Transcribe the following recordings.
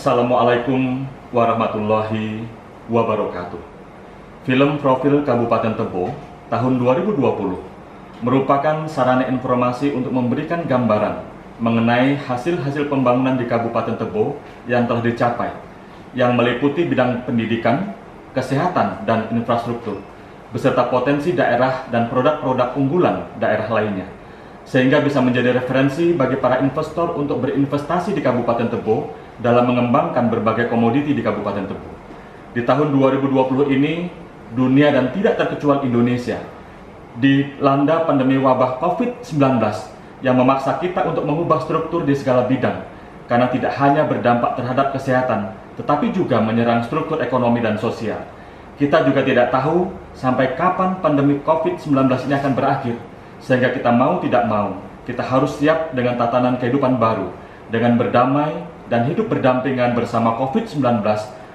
Assalamualaikum warahmatullahi wabarakatuh. Film Profil Kabupaten Tebo tahun 2020 merupakan sarana informasi untuk memberikan gambaran mengenai hasil-hasil pembangunan di Kabupaten Tebo yang telah dicapai, yang meliputi bidang pendidikan, kesehatan, dan infrastruktur, beserta potensi daerah dan produk-produk unggulan daerah lainnya, sehingga bisa menjadi referensi bagi para investor untuk berinvestasi di Kabupaten Tebo dalam mengembangkan berbagai komoditi di Kabupaten Tebo. Di tahun 2020 ini, dunia dan tidak terkecuali Indonesia dilanda pandemi wabah COVID-19 yang memaksa kita untuk mengubah struktur di segala bidang, karena tidak hanya berdampak terhadap kesehatan, tetapi juga menyerang struktur ekonomi dan sosial. Kita juga tidak tahu sampai kapan pandemi COVID-19 ini akan berakhir, sehingga kita mau tidak mau, kita harus siap dengan tatanan kehidupan baru, dengan berdamai dan hidup berdampingan bersama COVID-19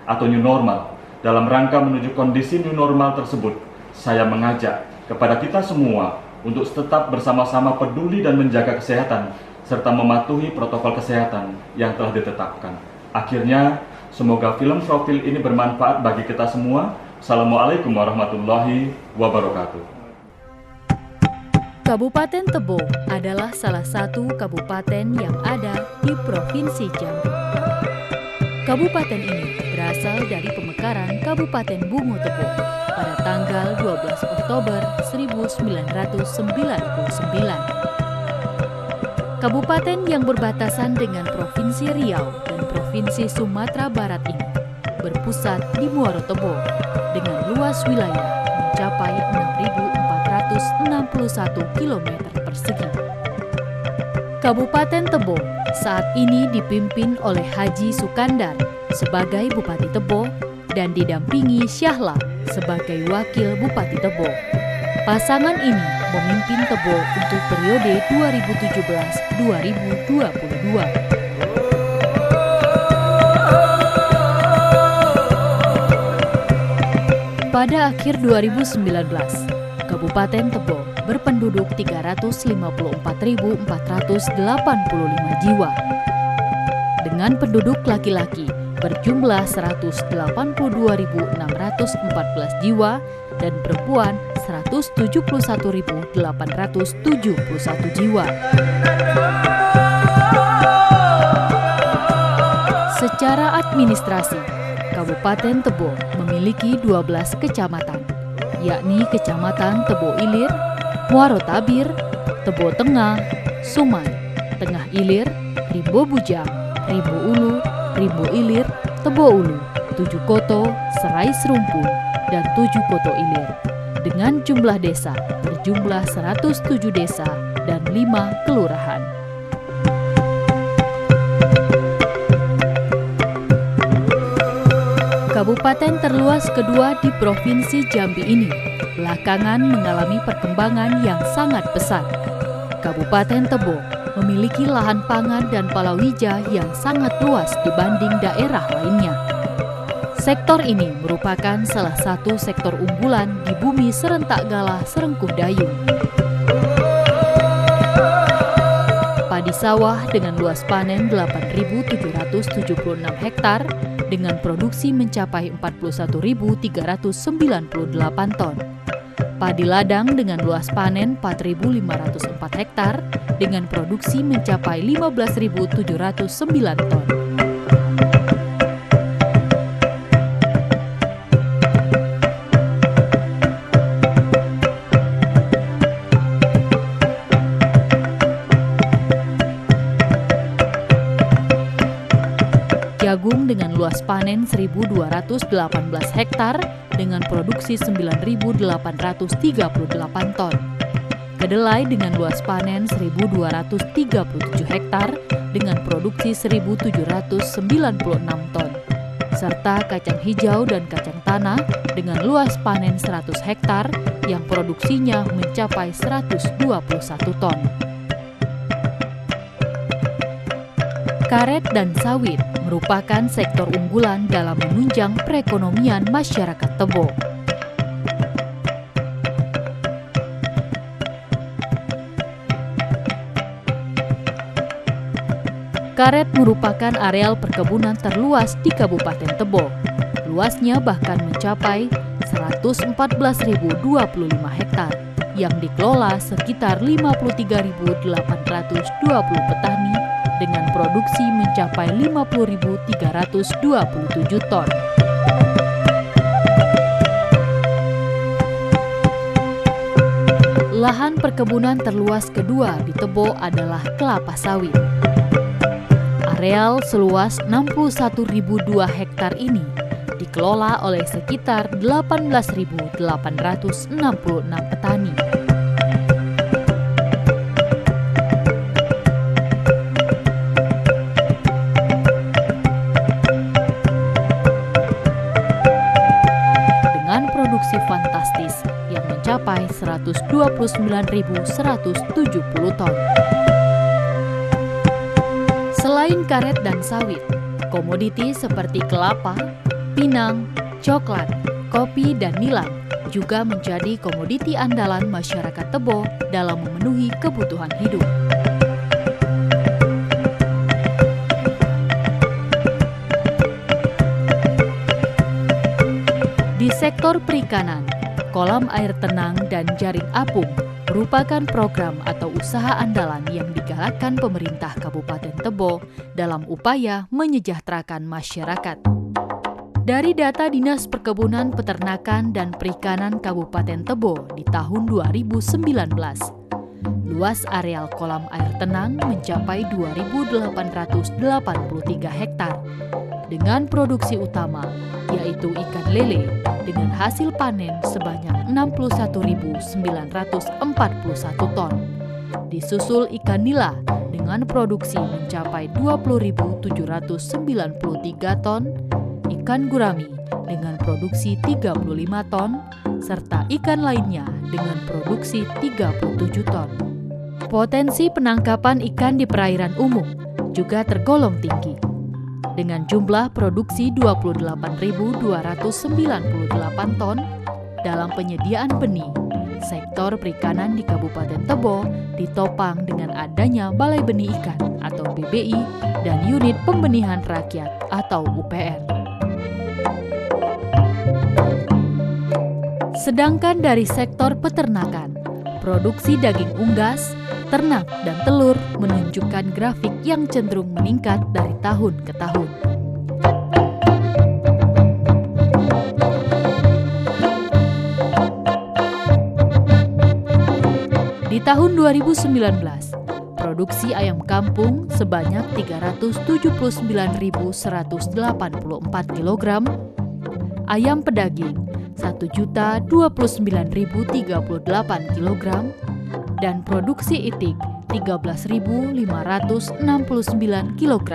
atau new normal. Dalam rangka menuju kondisi new normal tersebut, saya mengajak kepada kita semua untuk tetap bersama-sama peduli dan menjaga kesehatan, serta mematuhi protokol kesehatan yang telah ditetapkan. Akhirnya, semoga film profil ini bermanfaat bagi kita semua. Assalamualaikum warahmatullahi wabarakatuh. Kabupaten Tebo adalah salah satu kabupaten yang ada di Provinsi Jambi. Kabupaten ini berasal dari pemekaran Kabupaten Bungo Tebo pada tanggal 12 Oktober 1999. Kabupaten yang berbatasan dengan Provinsi Riau dan Provinsi Sumatera Barat ini berpusat di Muaro Tebo dengan luas wilayah mencapai 6.461 km persegi. Kabupaten Tebo saat ini dipimpin oleh Haji Sukandar sebagai Bupati Tebo dan didampingi Syahla sebagai Wakil Bupati Tebo. Pasangan ini memimpin Tebo untuk periode 2017-2022. Pada akhir 2019, Kabupaten Tebo berpenduduk 354.485 jiwa. Dengan penduduk laki-laki berjumlah 182.614 jiwa dan perempuan 171.871 jiwa. Secara administrasi, Kabupaten Tebo memiliki 12 kecamatan, yakni Kecamatan Tebo Ilir, Muaro Tabir, Tebo Tengah, Sumai, Tengah Ilir, Rimbo Bujang, Rimbo Ulu, Rimbo Ilir, Tebo Ulu, Tujuh Koto, Serai Serumpun, dan Tujuh Koto Ilir, dengan jumlah desa berjumlah 107 desa dan 5 kelurahan. Kabupaten terluas kedua di Provinsi Jambi ini belakangan mengalami perkembangan yang sangat pesat. Kabupaten Tebo memiliki lahan pangan dan palawija yang sangat luas dibanding daerah lainnya. Sektor ini merupakan salah satu sektor unggulan di bumi serentak galah Serengkuh Dayung. Padi sawah dengan luas panen 8.776 hektar dengan produksi mencapai 41.398 ton. Padi ladang dengan luas panen 4.504 hektar dengan produksi mencapai 15.709 ton. Jagung dengan luas panen 1.218 hektar dengan produksi 9.838 ton. Kedelai dengan luas panen 1.237 hektar dengan produksi 1.796 ton. Serta kacang hijau dan kacang tanah dengan luas panen 100 hektar yang produksinya mencapai 121 ton. Karet dan sawit merupakan sektor unggulan dalam menunjang perekonomian masyarakat Tebo. Karet merupakan areal perkebunan terluas di Kabupaten Tebo. Luasnya bahkan mencapai 114.025 hektar yang dikelola sekitar 53.820 petani dengan produksi mencapai 50.327 ton. Lahan perkebunan terluas kedua di Tebo adalah kelapa sawit. Areal seluas 61.002 hektar ini dikelola oleh sekitar 18.866 petani. Dengan produksi fantastis yang mencapai 129.170 ton. Selain karet dan sawit, komoditi seperti kelapa, pinang, coklat, kopi, dan nilam juga menjadi komoditi andalan masyarakat Tebo dalam memenuhi kebutuhan hidup. Di sektor perikanan, kolam air tenang dan jaring apung merupakan program atau usaha andalan yang digalakkan pemerintah Kabupaten Tebo dalam upaya menyejahterakan masyarakat. Dari data Dinas Perkebunan Peternakan dan Perikanan Kabupaten Tebo di tahun 2019, luas areal kolam air tenang mencapai 2.883 hektar dengan produksi utama yaitu ikan lele dengan hasil panen sebanyak 61.941 ton. Disusul ikan nila dengan produksi mencapai 20.793 ton, ikan gurami dengan produksi 35 ton, serta ikan lainnya dengan produksi 37 ton. Potensi penangkapan ikan di perairan umum juga tergolong tinggi, dengan jumlah produksi 28.298 ton dalam penyediaan benih. Sektor perikanan di Kabupaten Tebo ditopang dengan adanya Balai Benih Ikan atau BBI dan Unit Pembenihan Rakyat atau UPR. Sedangkan dari sektor peternakan, produksi daging unggas, ternak, dan telur menunjukkan grafik yang cenderung meningkat dari tahun ke tahun. Di tahun 2019, produksi ayam kampung sebanyak 379.184 kg, ayam pedaging 1.029.038 kg, dan produksi itik 13.569 kg.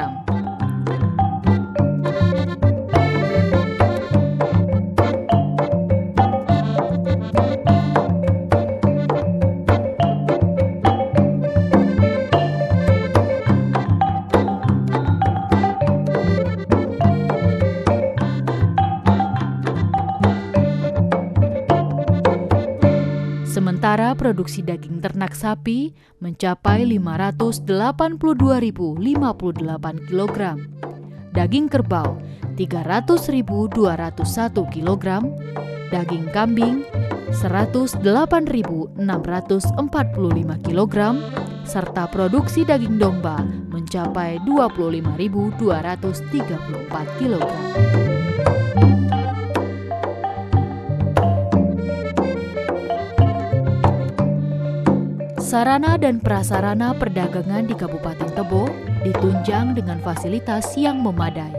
Sementara produksi daging ternak sapi mencapai 582.058 kg, daging kerbau 300.201 kg, daging kambing 108.645 kg, serta produksi daging domba mencapai 25.234 kg. Sarana dan prasarana perdagangan di Kabupaten Tebo ditunjang dengan fasilitas yang memadai.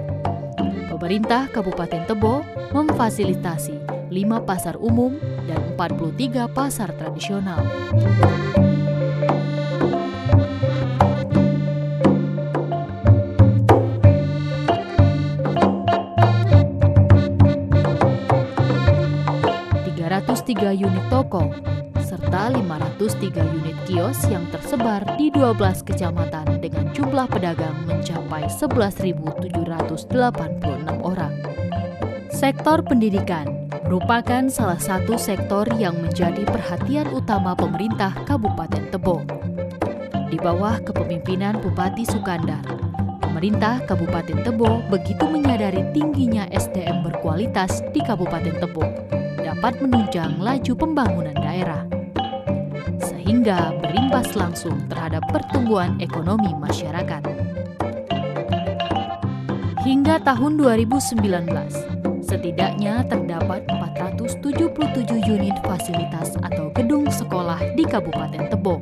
Pemerintah Kabupaten Tebo memfasilitasi 5 pasar umum dan 43 pasar tradisional. Tiga unit toko serta 503 unit kios yang tersebar di 12 kecamatan dengan jumlah pedagang mencapai 11.786 orang. Sektor pendidikan merupakan salah satu sektor yang menjadi perhatian utama pemerintah Kabupaten Tebo. Di bawah kepemimpinan Bupati Sukandar, pemerintah Kabupaten Tebo begitu menyadari tingginya SDM berkualitas di Kabupaten Tebo dapat menunjang laju pembangunan daerah, sehingga berimbas langsung terhadap pertumbuhan ekonomi masyarakat. Hingga tahun 2019, setidaknya terdapat 477 unit fasilitas atau gedung sekolah di Kabupaten Tebo,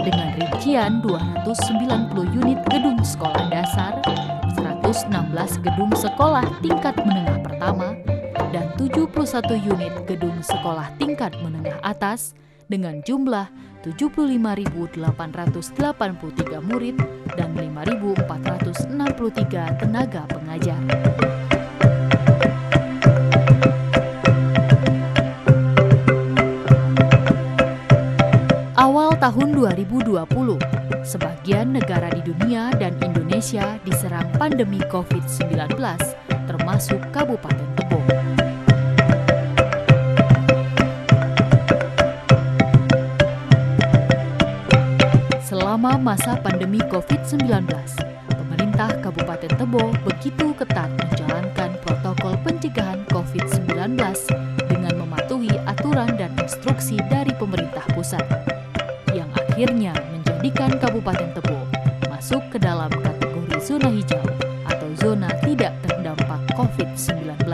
dengan rincian 290 unit gedung sekolah dasar, 116 gedung sekolah tingkat menengah pertama, dan 71 unit gedung sekolah tingkat menengah atas dengan jumlah 75.883 murid dan 5.463 tenaga pengajar. Awal tahun 2020, sebagian negara di dunia dan Indonesia diserang pandemi COVID-19, termasuk Kabupaten Tebo. Selama masa pandemi COVID-19, pemerintah Kabupaten Tebo begitu ketat menjalankan protokol pencegahan COVID-19 dengan mematuhi aturan dan instruksi dari pemerintah pusat, yang akhirnya menjadikan Kabupaten Tebo masuk ke dalam kategori zona hijau atau zona tidak terdampak COVID-19.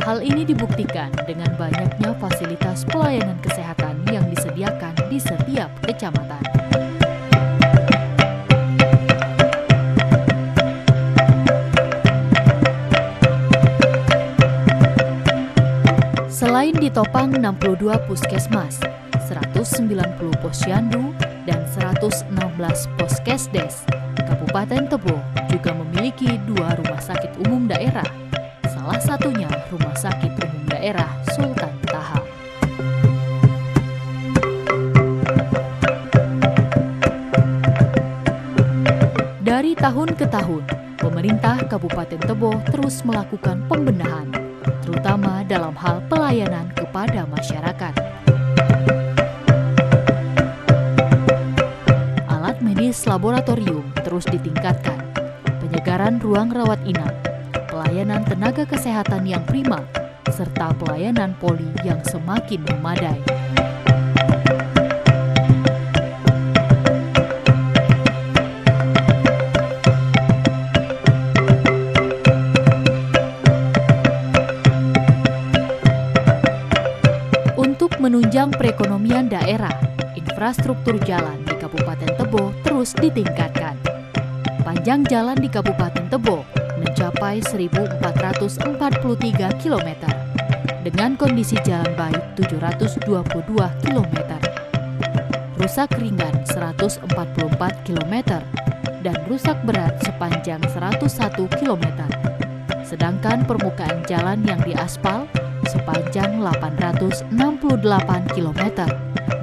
Hal ini dibuktikan dengan banyaknya fasilitas pelayanan kesehatan yang disediakan di setiap kecamatan. Selain ditopang 62 puskesmas, 190 posyandu, dan 116 poskesdes, Kabupaten Tebo juga memiliki 2 rumah sakit umum daerah, salah satunya Rumah Sakit Umum Daerah Sultan Taha. Dari tahun ke tahun, pemerintah Kabupaten Tebo terus melakukan pembenahan, terutama dalam hal pelayanan kepada masyarakat. Alat medis laboratorium terus ditingkatkan, penyegaran ruang rawat inap, pelayanan tenaga kesehatan yang prima, serta pelayanan poli yang semakin memadai. Untuk menunjang perekonomian daerah, infrastruktur jalan di Kabupaten Tebo terus ditingkatkan. Panjang jalan di Kabupaten Tebo mencapai 1.443 km, dengan kondisi jalan baik 722 km, rusak ringan 144 km, dan rusak berat sepanjang 101 km. Sedangkan permukaan jalan yang diaspal sepanjang 868 km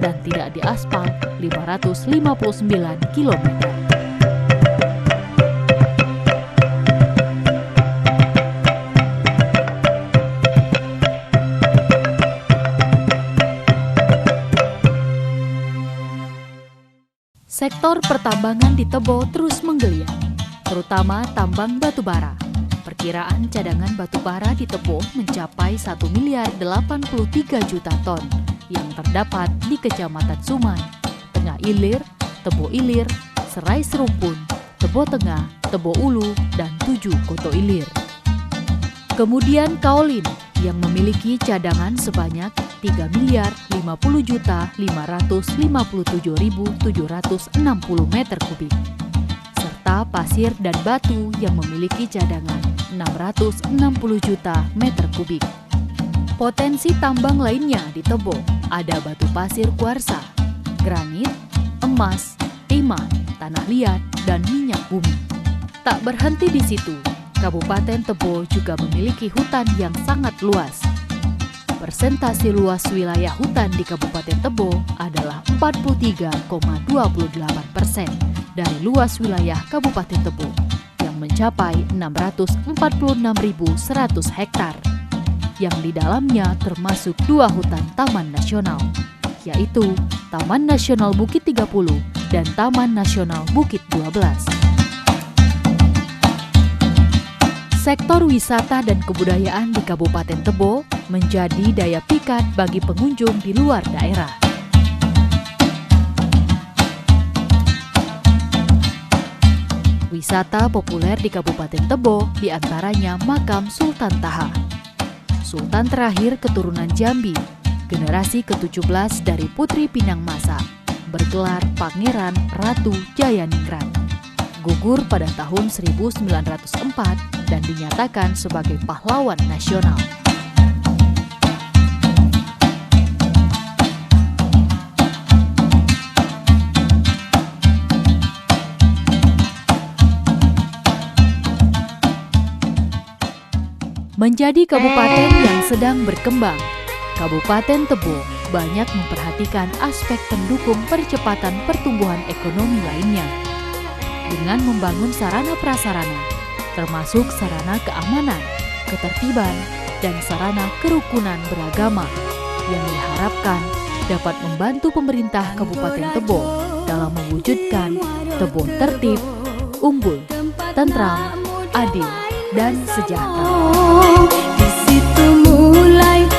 dan tidak diaspal 559 km. Sektor pertambangan di Tebo terus menggeliat, terutama tambang batubara. Perkiraan cadangan batubara di Tebo mencapai 1.083 juta ton yang terdapat di Kecamatan Sumai, Tengah Ilir, Tebo Ilir, Serai Serumpun, Tebo Tengah, Tebo Ulu, dan 7 Koto Ilir. Kemudian Kaolin yang memiliki cadangan sebanyak 3.050.557.760 meter kubik, serta pasir dan batu yang memiliki cadangan 660 juta meter kubik. Potensi tambang lainnya di Tebo ada batu pasir kuarsa, granit, emas, timah, tanah liat, dan minyak bumi. Tak berhenti di situ, Kabupaten Tebo juga memiliki hutan yang sangat luas. Persentase luas wilayah hutan di Kabupaten Tebo adalah 43,28% dari luas wilayah Kabupaten Tebo yang mencapai 646.100 hektar, yang di dalamnya termasuk 2 hutan taman nasional, yaitu Taman Nasional Bukit 30, dan Taman Nasional Bukit 12. Sektor wisata dan kebudayaan di Kabupaten Tebo menjadi daya pikat bagi pengunjung di luar daerah. Wisata populer di Kabupaten Tebo diantaranya makam Sultan Taha, Sultan terakhir keturunan Jambi, generasi ke-17 dari Putri Pinang Masa, bergelar Pangeran Ratu Jayaningrat. Gugur pada tahun 1904 dan dinyatakan sebagai pahlawan nasional. Menjadi kabupaten yang sedang berkembang, Kabupaten Tebo banyak memperhatikan aspek pendukung percepatan pertumbuhan ekonomi lainnya dengan membangun sarana prasarana, termasuk sarana keamanan, ketertiban, dan sarana kerukunan beragama yang diharapkan dapat membantu pemerintah Kabupaten Tebo dalam mewujudkan Tebo tertib, unggul, tentram, adil, dan sejahtera. Di situ mulai